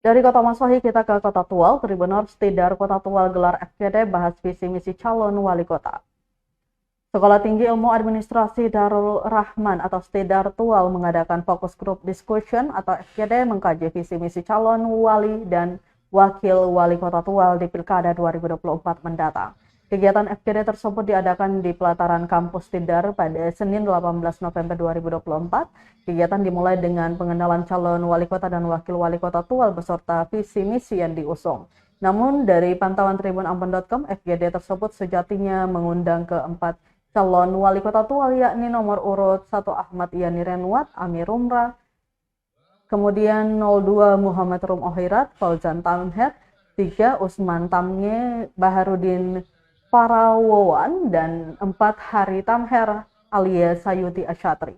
Dari Kota Masahi kita ke Kota Tual, Tribuners Tidar Kota Tual gelar FGD bahas visi misi calon wali kota. Sekolah Tinggi Ilmu Administrasi Darul Rahman atau Tidar Tual mengadakan fokus group discussion atau FGD mengkaji visi misi calon wali dan wakil wali kota Tual di Pilkada 2024 mendatang. Kegiatan FGD tersebut diadakan di pelataran kampus Tidar pada Senin 18 November 2024. Kegiatan dimulai dengan pengenalan calon wali kota dan wakil wali kota Tual beserta visi misi yang diusung. Namun dari pantauan tribunambon.com, FGD tersebut sejatinya mengundang keempat calon wali kota Tual, yakni nomor urut 1 Ahmad Yani Renwat, Amir Rumrah, kemudian 02 Muhammad Rum Ohirat, Fauzan Tamher, 3 Usman Tamnge, Baharudin Parawowan, dan 4 Hari Tamher alias Sayuti Asyatri.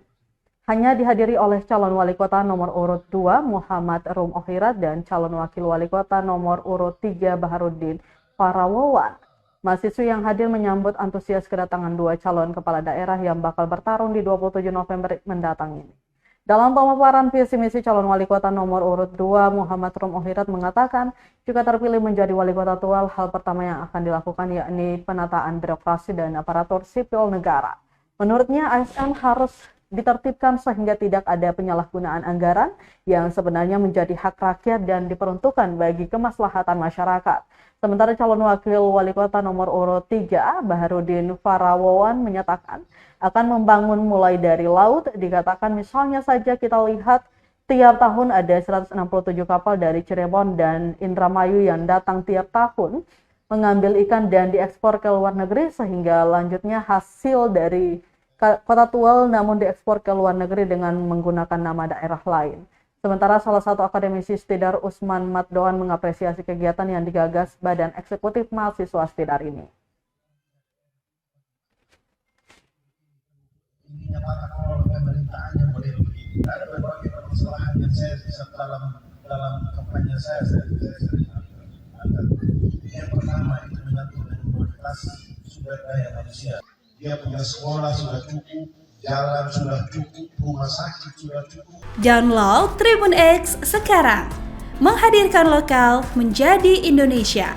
Hanya dihadiri oleh calon wali kota nomor urut 2 Muhammad Rum Ohirat dan calon wakil wali kota nomor urut 3 Baharudin Parawowan. Mahasiswa yang hadir menyambut antusias kedatangan 2 calon kepala daerah yang bakal bertarung di 27 November mendatang ini. Dalam pemaparan visi misi calon wali kota nomor urut 2, Muhammad Rum Ohirat mengatakan, jika terpilih menjadi wali kota Tual, hal pertama yang akan dilakukan yakni penataan birokrasi dan aparatur sipil negara. Menurutnya, ASN harus ditertibkan sehingga tidak ada penyalahgunaan anggaran yang sebenarnya menjadi hak rakyat dan diperuntukkan bagi kemaslahatan masyarakat. Sementara calon wakil wali kota nomor urut 3, Baharudin Parawowan menyatakan akan membangun mulai dari laut. Dikatakan misalnya saja kita lihat tiap tahun ada 167 kapal dari Cirebon dan Indramayu yang datang tiap tahun mengambil ikan dan diekspor ke luar negeri, sehingga lanjutnya hasil dari Kota Tual namun diekspor ke luar negeri dengan menggunakan nama daerah lain. Sementara salah satu akademisi Tidar, Usman Matdoan, mengapresiasi kegiatan yang digagas Badan Eksekutif Mahasiswa Tidar ini. Intinya kalau pemerintahannya boleh begini. Ada berbagai permasalahan yang saya bisa dalam kampanye saya sering angkat. Yang pertama itu menyangkut dengan kualitas sumber daya manusia. Dia punya sekolah sudah cukup, jalan sudah cukup, rumah sakit sudah cukup. Download Tribun X sekarang, menghadirkan lokal menjadi Indonesia.